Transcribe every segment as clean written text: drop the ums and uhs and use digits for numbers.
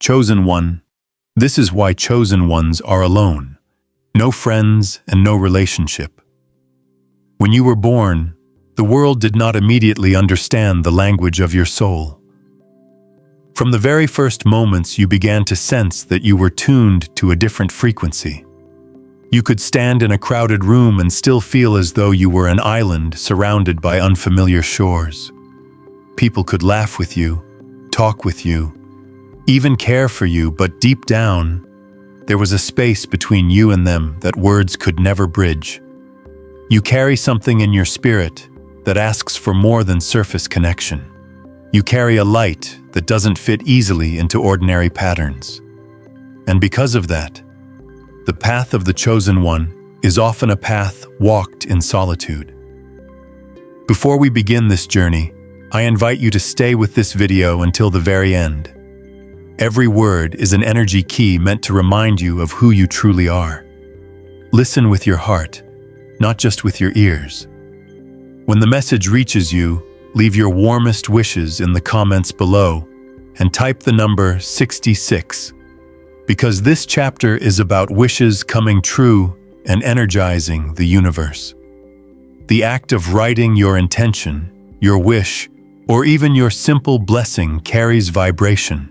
Chosen one. This is why chosen ones are alone. No friends and no relationship. When you were born, the world did not immediately understand the language of your soul. From the very first moments, you began to sense that you were tuned to a different frequency. You could stand in a crowded room and still feel as though you were an island surrounded by unfamiliar shores. People could laugh with you, talk with you, even care for you, but deep down, there was a space between you and them that words could never bridge. You carry something in your spirit that asks for more than surface connection. You carry a light that doesn't fit easily into ordinary patterns. And because of that, the path of the chosen one is often a path walked in solitude. Before we begin this journey, I invite you to stay with this video until the very end. Every word is an energy key meant to remind you of who you truly are. Listen with your heart, not just with your ears. When the message reaches you, leave your warmest wishes in the comments below and type the number 66, because this chapter is about wishes coming true and energizing the universe. The act of writing your intention, your wish, or even your simple blessing carries vibration.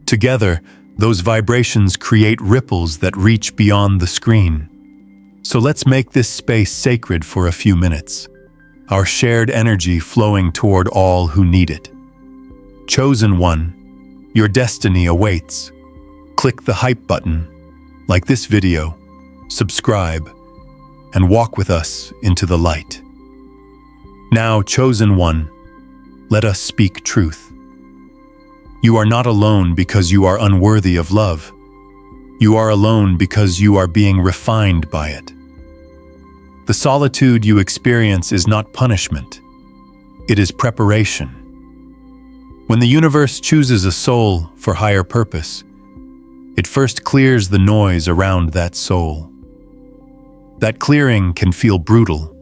Together, those vibrations create ripples that reach beyond the screen. So let's make this space sacred for a few minutes, our shared energy flowing toward all who need it. Chosen one, your destiny awaits. Click the hype button, like this video, subscribe, and walk with us into the light. Now, chosen one, let us speak truth. You are not alone because you are unworthy of love. You are alone because you are being refined by it. The solitude you experience is not punishment. It is preparation. When the universe chooses a soul for higher purpose, it first clears the noise around that soul. That clearing can feel brutal.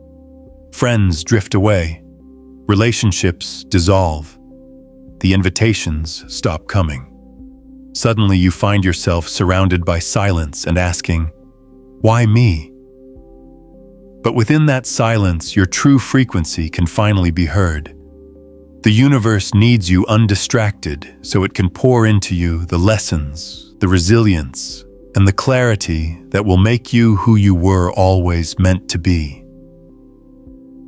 Friends drift away. Relationships dissolve. The invitations stop coming. Suddenly you find yourself surrounded by silence and asking, why me? But within that silence, your true frequency can finally be heard. The universe needs you undistracted so it can pour into you the lessons, the resilience, and the clarity that will make you who you were always meant to be.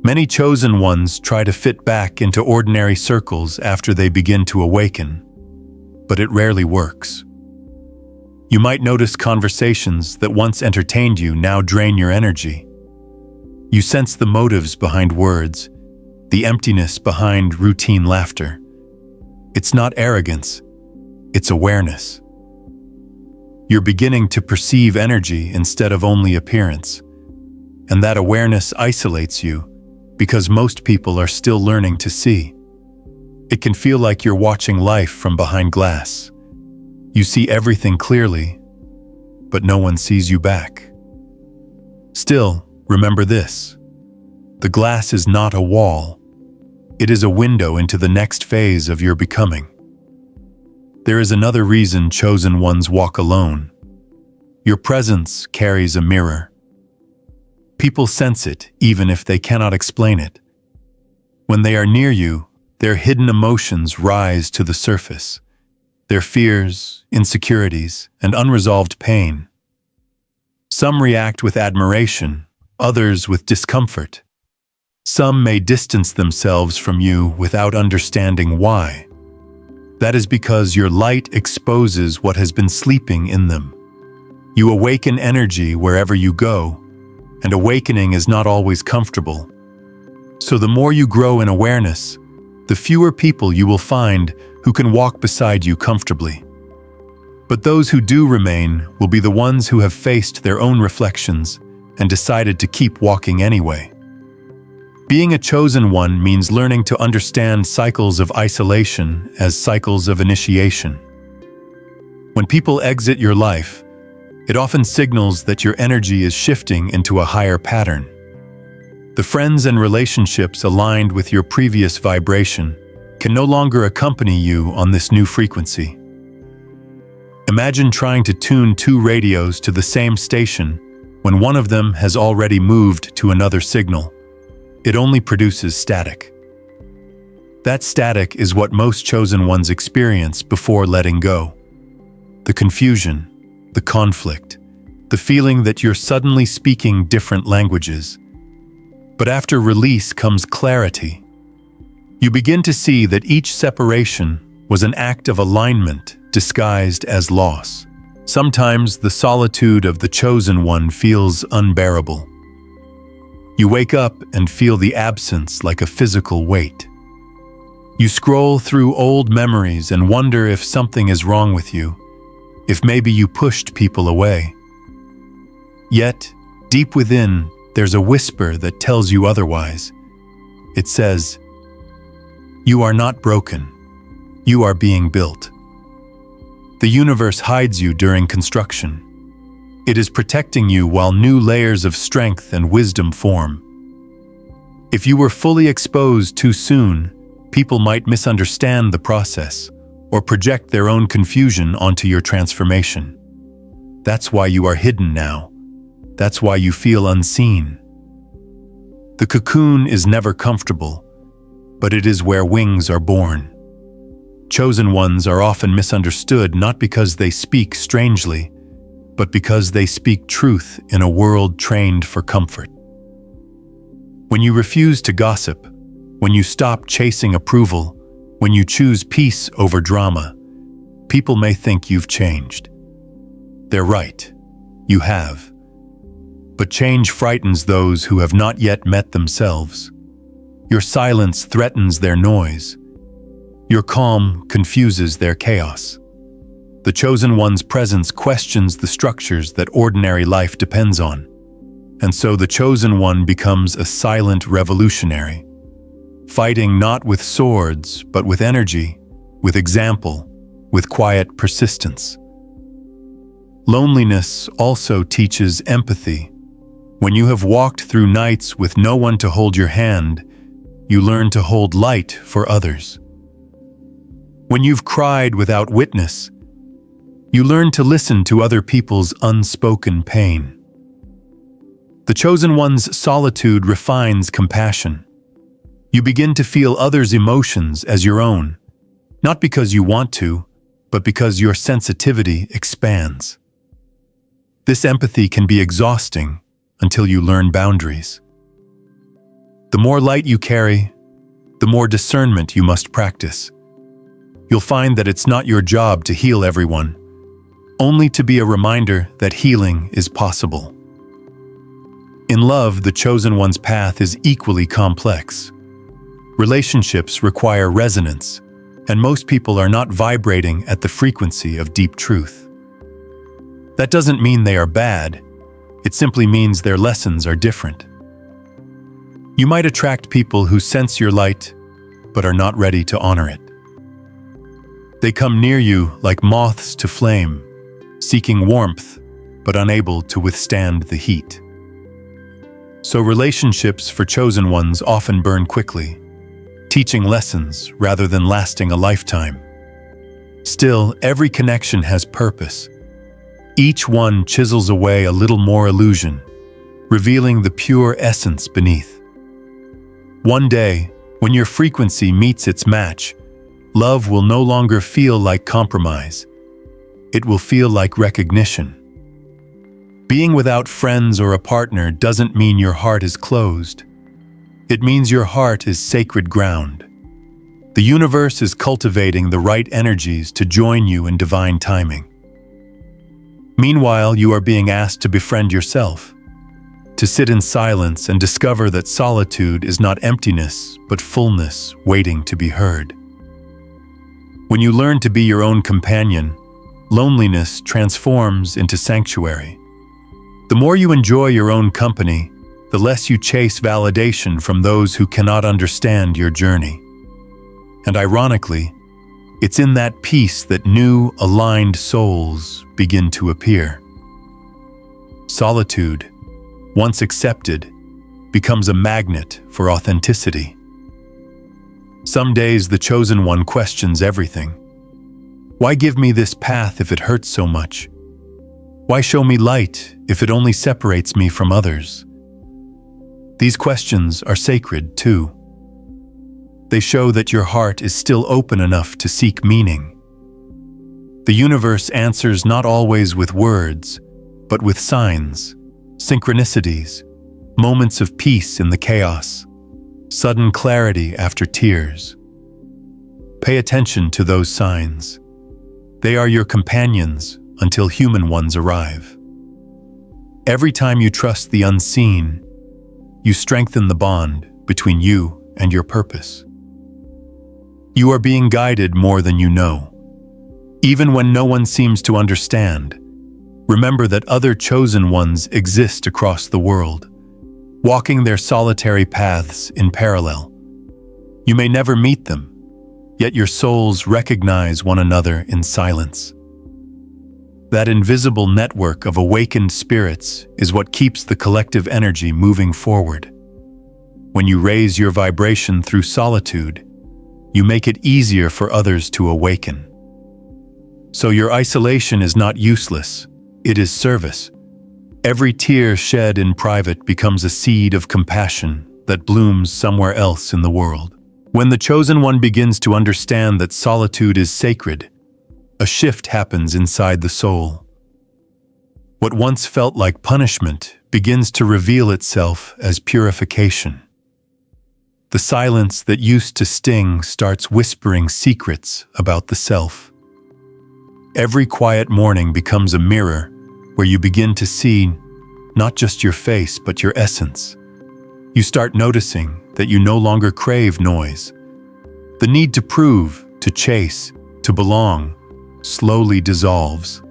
Many chosen ones try to fit back into ordinary circles after they begin to awaken, but it rarely works. You might notice conversations that once entertained you now drain your energy. You sense the motives behind words, the emptiness behind routine laughter. It's not arrogance, it's awareness. You're beginning to perceive energy instead of only appearance, and that awareness isolates you because most people are still learning to see. It can feel like you're watching life from behind glass. You see everything clearly, but no one sees you back. Still, remember this: the glass is not a wall. It is a window into the next phase of your becoming. There is another reason chosen ones walk alone. Your presence carries a mirror. People sense it even if they cannot explain it. When they are near you, their hidden emotions rise to the surface. Their fears, insecurities, and unresolved pain. Some react with admiration, others with discomfort. Some may distance themselves from you without understanding why. That is because your light exposes what has been sleeping in them. You awaken energy wherever you go, and awakening is not always comfortable. So the more you grow in awareness, the fewer people you will find who can walk beside you comfortably. But those who do remain will be the ones who have faced their own reflections and decided to keep walking anyway. Being a chosen one means learning to understand cycles of isolation as cycles of initiation. When people exit your life, it often signals that your energy is shifting into a higher pattern. The friends and relationships aligned with your previous vibration can no longer accompany you on this new frequency. Imagine trying to tune two radios to the same station when one of them has already moved to another signal. It only produces static. That static is what most chosen ones experience before letting go. The confusion, the conflict, the feeling that you're suddenly speaking different languages. But after release comes clarity. You begin to see that each separation was an act of alignment disguised as loss. Sometimes the solitude of the chosen one feels unbearable. You wake up and feel the absence like a physical weight. You scroll through old memories and wonder if something is wrong with you, if maybe you pushed people away. Yet, deep within, there's a whisper that tells you otherwise. It says, "You are not broken. You are being built." The universe hides you during construction. It is protecting you while new layers of strength and wisdom form. If you were fully exposed too soon, people might misunderstand the process or project their own confusion onto your transformation. That's why you are hidden now. That's why you feel unseen. The cocoon is never comfortable, but it is where wings are born. Chosen ones are often misunderstood not because they speak strangely, but because they speak truth in a world trained for comfort. When you refuse to gossip, when you stop chasing approval, when you choose peace over drama, people may think you've changed. They're right. You have. But change frightens those who have not yet met themselves. Your silence threatens their noise. Your calm confuses their chaos. The chosen one's presence questions the structures that ordinary life depends on. And so the chosen one becomes a silent revolutionary, fighting not with swords, but with energy, with example, with quiet persistence. Loneliness also teaches empathy. When you have walked through nights with no one to hold your hand, you learn to hold light for others. When you've cried without witness, you learn to listen to other people's unspoken pain. The chosen one's solitude refines compassion. You begin to feel others' emotions as your own, not because you want to, but because your sensitivity expands. This empathy can be exhausting until you learn boundaries. The more light you carry, the more discernment you must practice. You'll find that it's not your job to heal everyone, only to be a reminder that healing is possible. In love, the chosen one's path is equally complex. Relationships require resonance, and most people are not vibrating at the frequency of deep truth. That doesn't mean they are bad. It simply means their lessons are different. You might attract people who sense your light, but are not ready to honor it. They come near you like moths to flame, seeking warmth, but unable to withstand the heat. So relationships for chosen ones often burn quickly, teaching lessons rather than lasting a lifetime. Still, every connection has purpose. Each one chisels away a little more illusion, revealing the pure essence beneath. One day, when your frequency meets its match, love will no longer feel like compromise. It will feel like recognition. Being without friends or a partner doesn't mean your heart is closed. It means your heart is sacred ground. The universe is cultivating the right energies to join you in divine timing. Meanwhile, you are being asked to befriend yourself, to sit in silence and discover that solitude is not emptiness, but fullness waiting to be heard. When you learn to be your own companion, loneliness transforms into sanctuary. The more you enjoy your own company, the less you chase validation from those who cannot understand your journey. And ironically, it's in that peace that new, aligned souls begin to appear. Solitude, once accepted, becomes a magnet for authenticity. Some days the chosen one questions everything. Why give me this path if it hurts so much? Why show me light if it only separates me from others? These questions are sacred too. They show that your heart is still open enough to seek meaning. The universe answers not always with words, but with signs, synchronicities, moments of peace in the chaos, sudden clarity after tears. Pay attention to those signs. They are your companions until human ones arrive. Every time you trust the unseen, you strengthen the bond between you and your purpose. You are being guided more than you know. Even when no one seems to understand, remember that other chosen ones exist across the world, walking their solitary paths in parallel. You may never meet them, yet your souls recognize one another in silence. That invisible network of awakened spirits is what keeps the collective energy moving forward. When you raise your vibration through solitude, you make it easier for others to awaken. So your isolation is not useless, it is service. Every tear shed in private becomes a seed of compassion that blooms somewhere else in the world. When the chosen one begins to understand that solitude is sacred, a shift happens inside the soul. What once felt like punishment begins to reveal itself as purification. The silence that used to sting starts whispering secrets about the self. Every quiet morning becomes a mirror where you begin to see not just your face, but your essence. You start noticing that you no longer crave noise. The need to prove, to chase, to belong slowly dissolves.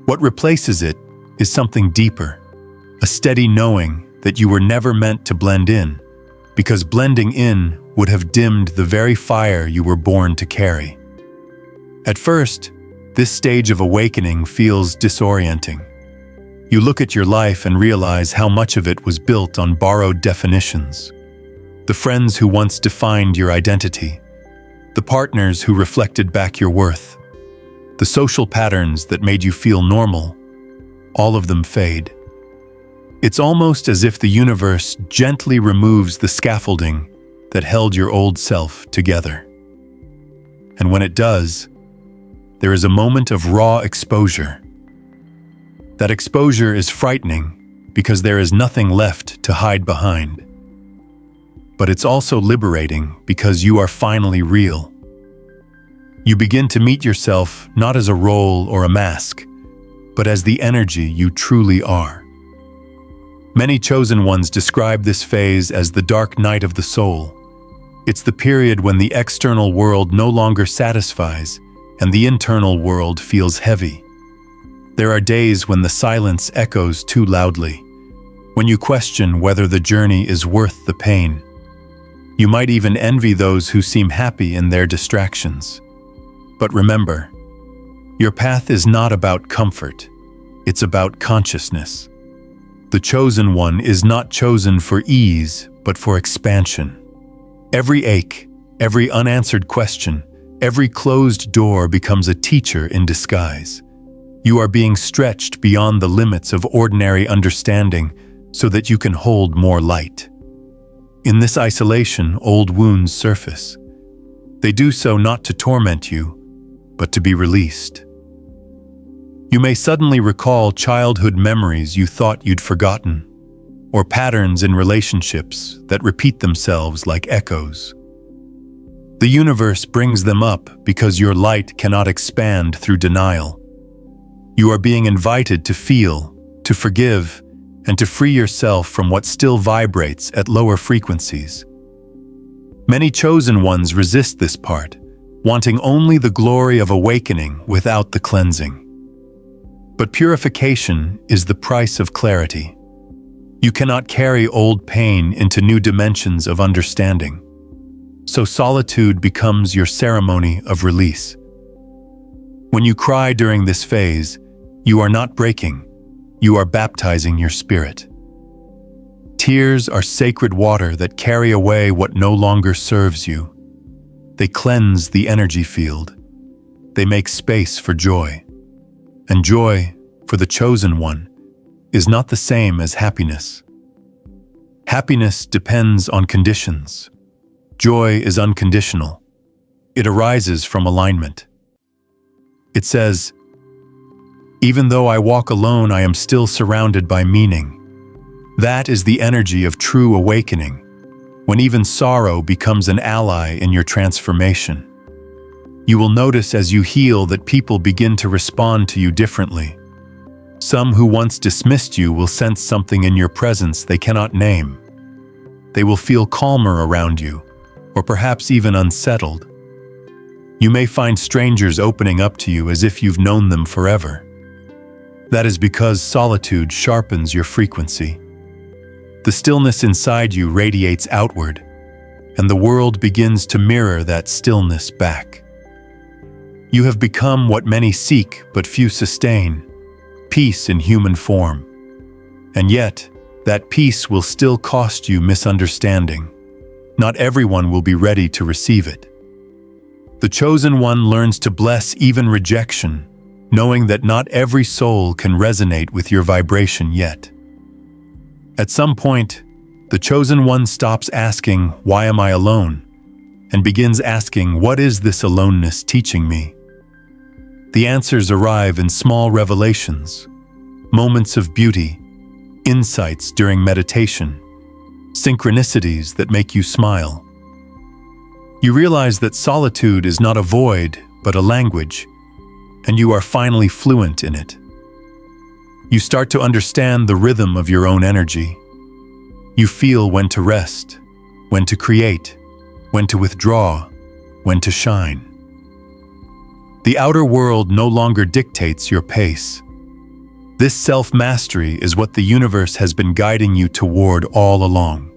What replaces it is something deeper, a steady knowing that you were never meant to blend in, because blending in would have dimmed the very fire you were born to carry. At first, this stage of awakening feels disorienting. You look at your life and realize how much of it was built on borrowed definitions. The friends who once defined your identity, the partners who reflected back your worth, the social patterns that made you feel normal, all of them fade. It's almost as if the universe gently removes the scaffolding that held your old self together. And when it does, there is a moment of raw exposure. That exposure is frightening because there is nothing left to hide behind. But it's also liberating because you are finally real. You begin to meet yourself not as a role or a mask, but as the energy you truly are. Many chosen ones describe this phase as the dark night of the soul. It's the period when the external world no longer satisfies and the internal world feels heavy. There are days when the silence echoes too loudly, when you question whether the journey is worth the pain. You might even envy those who seem happy in their distractions. But remember, your path is not about comfort, it's about consciousness. The chosen one is not chosen for ease, but for expansion. Every ache, every unanswered question, every closed door becomes a teacher in disguise. You are being stretched beyond the limits of ordinary understanding so that you can hold more light. In this isolation, old wounds surface. They do so not to torment you, but to be released. You may suddenly recall childhood memories you thought you'd forgotten, or patterns in relationships that repeat themselves like echoes. The universe brings them up because your light cannot expand through denial. You are being invited to feel, to forgive, and to free yourself from what still vibrates at lower frequencies. Many chosen ones resist this part, wanting only the glory of awakening without the cleansing. But purification is the price of clarity. You cannot carry old pain into new dimensions of understanding. So solitude becomes your ceremony of release. When you cry during this phase, you are not breaking, you are baptizing your spirit. Tears are sacred water that carry away what no longer serves you. They cleanse the energy field. They make space for joy. And joy, for the chosen one, is not the same as happiness. Happiness depends on conditions. Joy is unconditional. It arises from alignment. It says, "Even though I walk alone, I am still surrounded by meaning." That is the energy of true awakening, when even sorrow becomes an ally in your transformation. You will notice as you heal that people begin to respond to you differently. Some who once dismissed you will sense something in your presence they cannot name. They will feel calmer around you, or perhaps even unsettled. You may find strangers opening up to you as if you've known them forever. That is because solitude sharpens your frequency. The stillness inside you radiates outward, and the world begins to mirror that stillness back. You have become what many seek but few sustain, peace in human form. And yet, that peace will still cost you misunderstanding. Not everyone will be ready to receive it. The chosen one learns to bless even rejection, knowing that not every soul can resonate with your vibration yet. At some point, the chosen one stops asking, "Why am I alone?" and begins asking, "What is this aloneness teaching me?" The answers arrive in small revelations, moments of beauty, insights during meditation, synchronicities that make you smile. You realize that solitude is not a void, but a language, and you are finally fluent in it. You start to understand the rhythm of your own energy. You feel when to rest, when to create, when to withdraw, when to shine. The outer world no longer dictates your pace. This self-mastery is what the universe has been guiding you toward all along.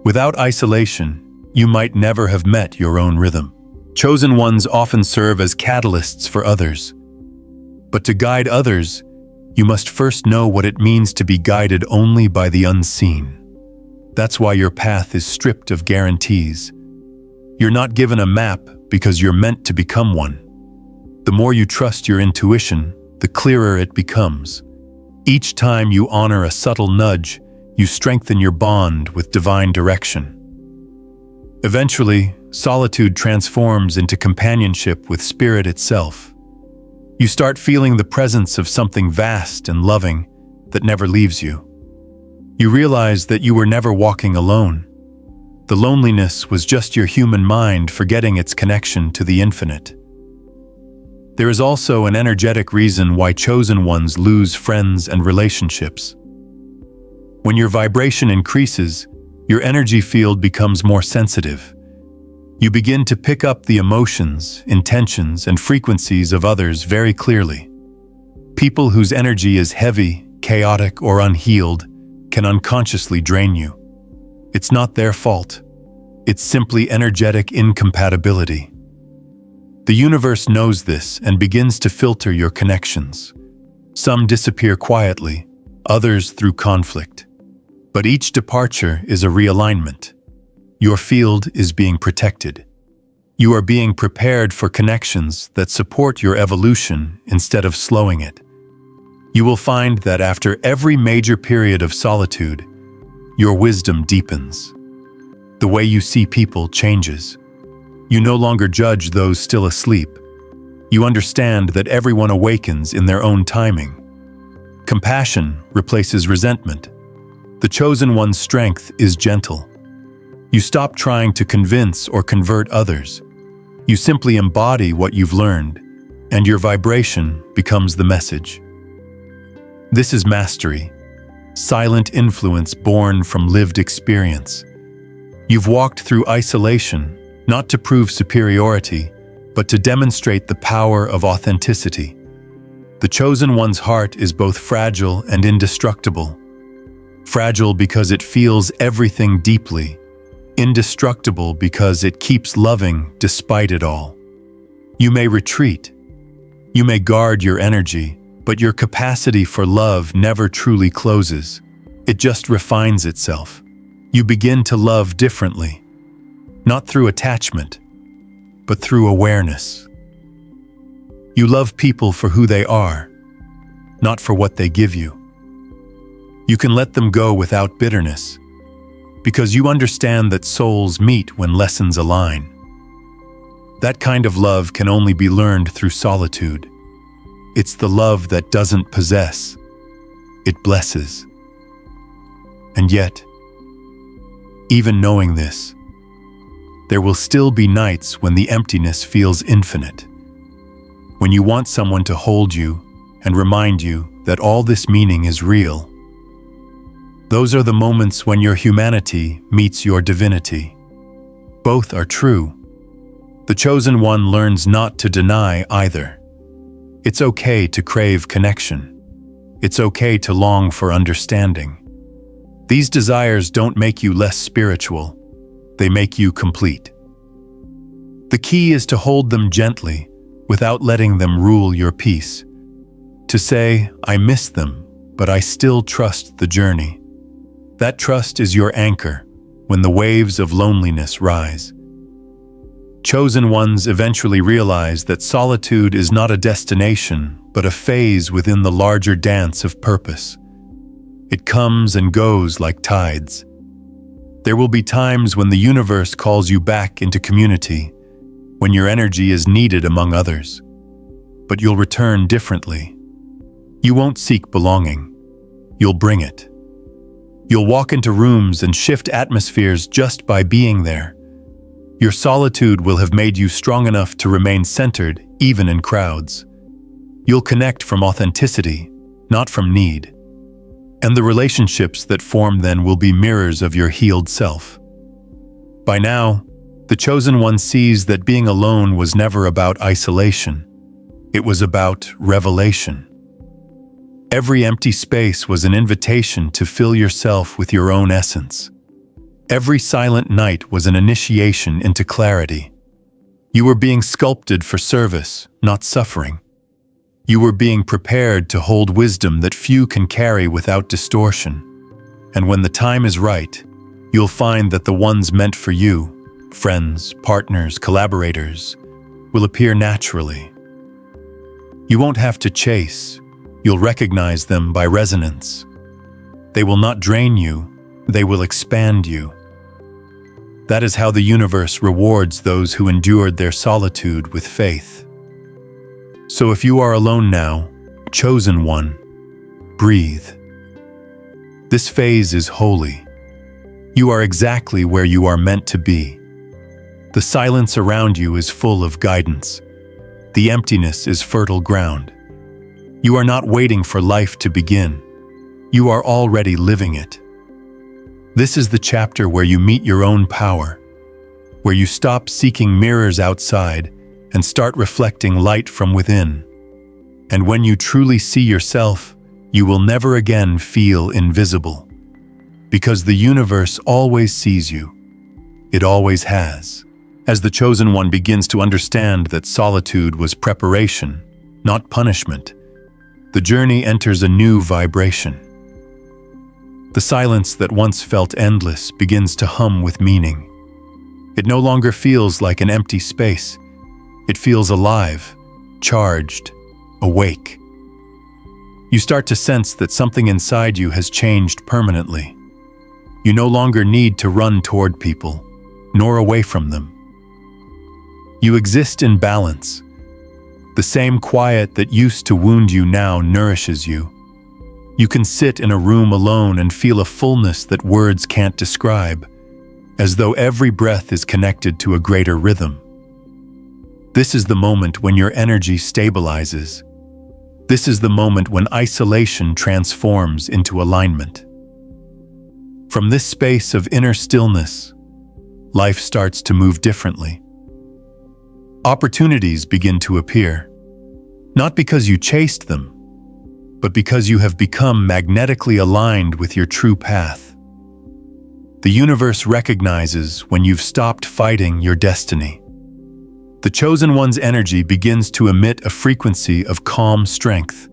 Without isolation, you might never have met your own rhythm. Chosen ones often serve as catalysts for others. But to guide others, you must first know what it means to be guided only by the unseen. That's why your path is stripped of guarantees. You're not given a map because you're meant to become one. The more you trust your intuition, the clearer it becomes. Each time you honor a subtle nudge, you strengthen your bond with divine direction. Eventually, solitude transforms into companionship with spirit itself. You start feeling the presence of something vast and loving that never leaves you. You realize that you were never walking alone. The loneliness was just your human mind forgetting its connection to the infinite. There is also an energetic reason why chosen ones lose friends and relationships. When your vibration increases, your energy field becomes more sensitive. You begin to pick up the emotions, intentions, and frequencies of others very clearly. People whose energy is heavy, chaotic, or unhealed can unconsciously drain you. It's not their fault. It's simply energetic incompatibility. The universe knows this and begins to filter your connections. Some disappear quietly, others through conflict. But each departure is a realignment. Your field is being protected. You are being prepared for connections that support your evolution instead of slowing it. You will find that after every major period of solitude, your wisdom deepens. The way you see people changes. You no longer judge those still asleep. You understand that everyone awakens in their own timing. Compassion replaces resentment. The chosen one's strength is gentle. You stop trying to convince or convert others. You simply embody what you've learned, and your vibration becomes the message. This is mastery, silent influence born from lived experience. You've walked through isolation, not to prove superiority, but to demonstrate the power of authenticity. The chosen one's heart is both fragile and indestructible. Fragile because it feels everything deeply, indestructible because it keeps loving despite it all. You may retreat, you may guard your energy, but your capacity for love never truly closes. It just refines itself. You begin to love differently, not through attachment, but through awareness. You love people for who they are, not for what they give you. You can let them go without bitterness, because you understand that souls meet when lessons align. That kind of love can only be learned through solitude. It's the love that doesn't possess, it blesses. And yet, even knowing this, there will still be nights when the emptiness feels infinite. When you want someone to hold you and remind you that all this meaning is real. Those are the moments when your humanity meets your divinity. Both are true. The chosen one learns not to deny either. It's okay to crave connection. It's okay to long for understanding. These desires don't make you less spiritual. They make you complete. The key is to hold them gently without letting them rule your peace. To say, I miss them, but I still trust the journey. That trust is your anchor when the waves of loneliness rise. Chosen ones eventually realize that solitude is not a destination, but a phase within the larger dance of purpose. It comes and goes like tides. There will be times when the universe calls you back into community, when your energy is needed among others. But you'll return differently. You won't seek belonging. You'll bring it. You'll walk into rooms and shift atmospheres just by being there. Your solitude will have made you strong enough to remain centered, even in crowds. You'll connect from authenticity, not from need. And the relationships that form then will be mirrors of your healed self. By now, the chosen one sees that being alone was never about isolation. It was about revelation. Every empty space was an invitation to fill yourself with your own essence. Every silent night was an initiation into clarity. You were being sculpted for service, not suffering. You were being prepared to hold wisdom that few can carry without distortion. And when the time is right, you'll find that the ones meant for you, friends, partners, collaborators, will appear naturally. You won't have to chase. You'll recognize them by resonance. They will not drain you, they will expand you. That is how the universe rewards those who endured their solitude with faith. So if you are alone now, chosen one, breathe. This phase is holy. You are exactly where you are meant to be. The silence around you is full of guidance. The emptiness is fertile ground. You are not waiting for life to begin. You are already living it. This is the chapter where you meet your own power, where you stop seeking mirrors outside and start reflecting light from within. And when you truly see yourself, you will never again feel invisible. Because the universe always sees you. It always has. As the chosen one begins to understand that solitude was preparation, not punishment, the journey enters a new vibration. The silence that once felt endless begins to hum with meaning. It no longer feels like an empty space. It feels alive, charged, awake. You start to sense that something inside you has changed permanently. You no longer need to run toward people, nor away from them. You exist in balance. The same quiet that used to wound you now nourishes you. You can sit in a room alone and feel a fullness that words can't describe, as though every breath is connected to a greater rhythm. This is the moment when your energy stabilizes. This is the moment when isolation transforms into alignment. From this space of inner stillness, life starts to move differently. Opportunities begin to appear, not because you chased them, but because you have become magnetically aligned with your true path. The universe recognizes when you've stopped fighting your destiny. The chosen one's energy begins to emit a frequency of calm strength,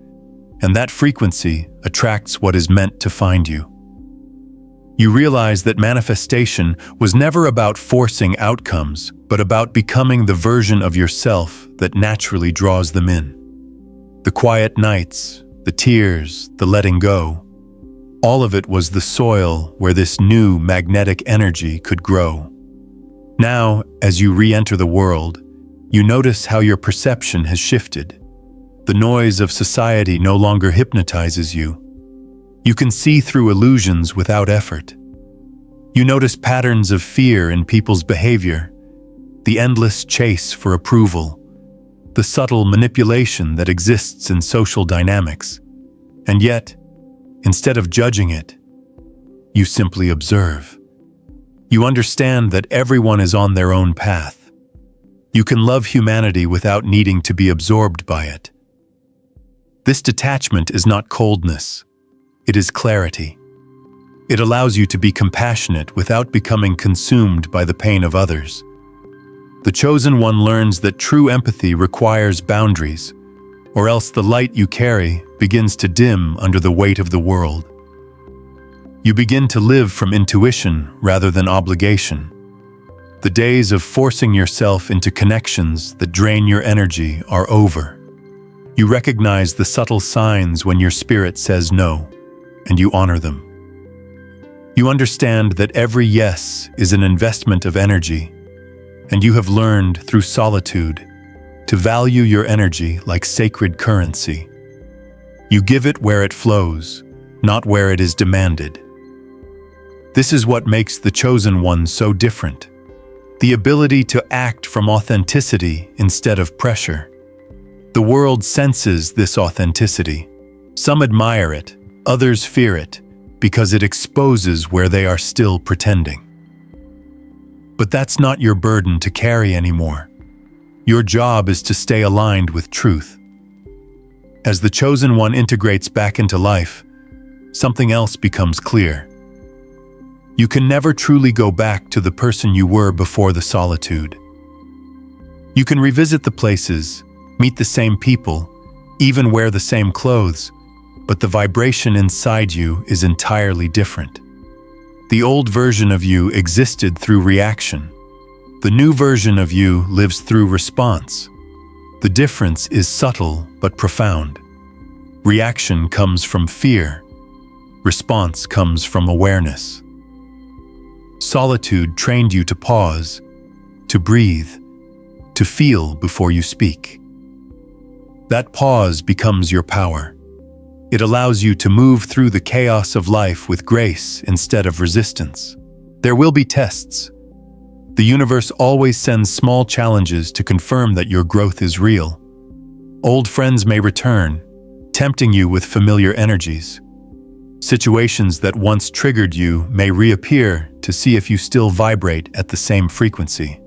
and that frequency attracts what is meant to find you. You realize that manifestation was never about forcing outcomes, but about becoming the version of yourself that naturally draws them in. The quiet nights, the tears, the letting go, all of it was the soil where this new magnetic energy could grow. Now, as you re-enter the world, you notice how your perception has shifted. The noise of society no longer hypnotizes you. You can see through illusions without effort. You notice patterns of fear in people's behavior, the endless chase for approval, the subtle manipulation that exists in social dynamics. And yet, instead of judging it, you simply observe. You understand that everyone is on their own path. You can love humanity without needing to be absorbed by it. This detachment is not coldness. It is clarity. It allows you to be compassionate without becoming consumed by the pain of others. The chosen one learns that true empathy requires boundaries, or else the light you carry begins to dim under the weight of the world. You begin to live from intuition rather than obligation. The days of forcing yourself into connections that drain your energy are over. You recognize the subtle signs when your spirit says no, and you honor them. You understand that every yes is an investment of energy, and you have learned through solitude to value your energy like sacred currency. You give it where it flows, not where it is demanded. This is what makes the chosen one so different. The ability to act from authenticity instead of pressure. The world senses this authenticity. Some admire it, others fear it, because it exposes where they are still pretending. But that's not your burden to carry anymore. Your job is to stay aligned with truth. As the chosen one integrates back into life, something else becomes clear. You can never truly go back to the person you were before the solitude. You can revisit the places, meet the same people, even wear the same clothes, but the vibration inside you is entirely different. The old version of you existed through reaction. The new version of you lives through response. The difference is subtle but profound. Reaction comes from fear. Response comes from awareness. Solitude trained you to pause, to breathe, to feel before you speak. That pause becomes your power. It allows you to move through the chaos of life with grace instead of resistance. There will be tests. The universe always sends small challenges to confirm that your growth is real. Old friends may return, tempting you with familiar energies. Situations that once triggered you may reappear to see if you still vibrate at the same frequency.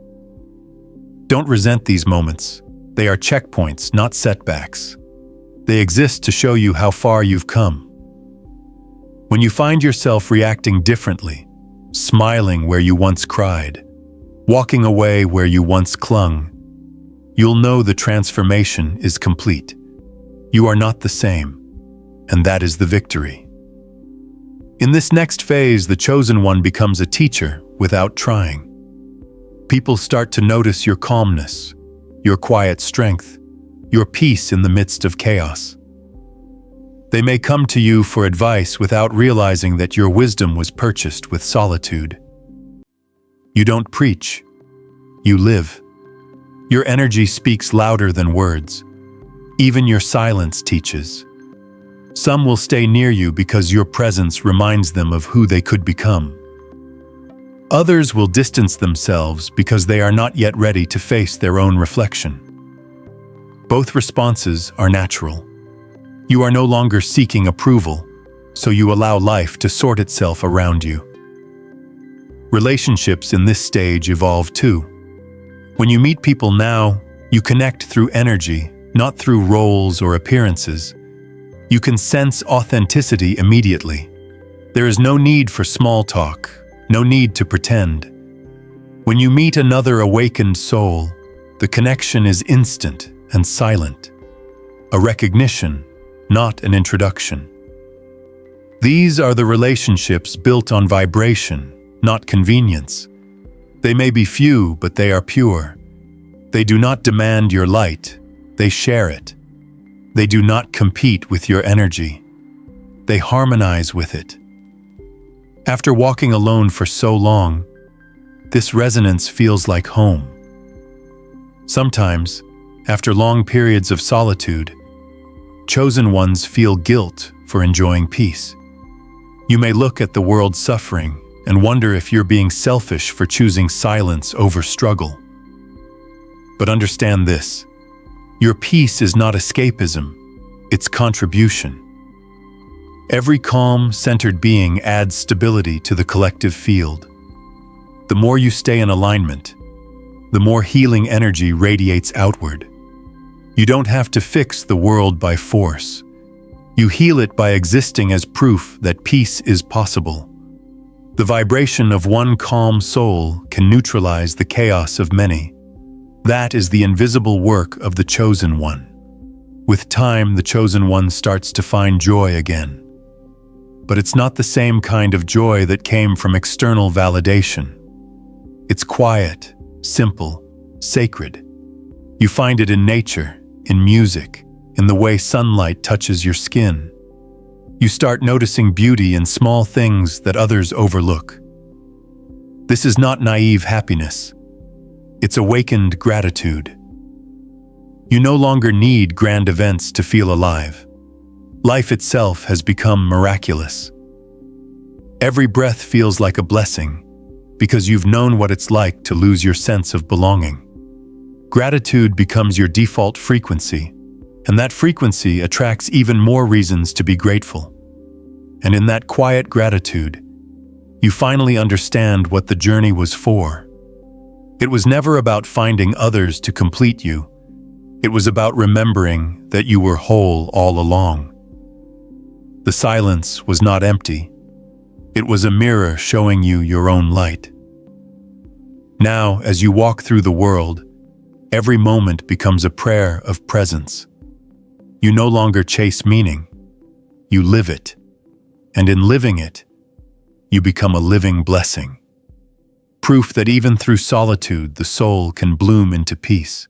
Don't resent these moments. They are checkpoints, not setbacks. They exist to show you how far you've come. When you find yourself reacting differently, smiling where you once cried, walking away where you once clung, you'll know the transformation is complete. You are not the same, and that is the victory. In this next phase, the chosen one becomes a teacher without trying. People start to notice your calmness, your quiet strength, your peace in the midst of chaos. They may come to you for advice without realizing that your wisdom was purchased with solitude. You don't preach, you live. Your energy speaks louder than words. Even your silence teaches. Some will stay near you because your presence reminds them of who they could become. Others will distance themselves because they are not yet ready to face their own reflection. Both responses are natural. You are no longer seeking approval, so you allow life to sort itself around you. Relationships in this stage evolve too. When you meet people now, you connect through energy, not through roles or appearances. You can sense authenticity immediately. There is no need for small talk, no need to pretend. When you meet another awakened soul, the connection is instant and silent. A recognition, not an introduction. These are the relationships built on vibration, not convenience. They may be few, but they are pure. They do not demand your light, they share it. They do not compete with your energy. They harmonize with it. After walking alone for so long, this resonance feels like home. Sometimes, after long periods of solitude, chosen ones feel guilt for enjoying peace. You may look at the world suffering and wonder if you're being selfish for choosing silence over struggle. But understand this: your peace is not escapism, it's contribution. Every calm, centered being adds stability to the collective field. The more you stay in alignment, the more healing energy radiates outward. You don't have to fix the world by force. You heal it by existing as proof that peace is possible. The vibration of one calm soul can neutralize the chaos of many. That is the invisible work of the chosen one. With time, the chosen one starts to find joy again. But it's not the same kind of joy that came from external validation. It's quiet, simple, sacred. You find it in nature, in music, in the way sunlight touches your skin. You start noticing beauty in small things that others overlook. This is not naive happiness. It's awakened gratitude. You no longer need grand events to feel alive. Life itself has become miraculous. Every breath feels like a blessing because you've known what it's like to lose your sense of belonging. Gratitude becomes your default frequency, and that frequency attracts even more reasons to be grateful. And in that quiet gratitude, you finally understand what the journey was for. It was never about finding others to complete you. It was about remembering that you were whole all along. The silence was not empty. It was a mirror showing you your own light. Now, as you walk through the world, every moment becomes a prayer of presence. You no longer chase meaning. You live it. And in living it, you become a living blessing. Proof that even through solitude, the soul can bloom into peace.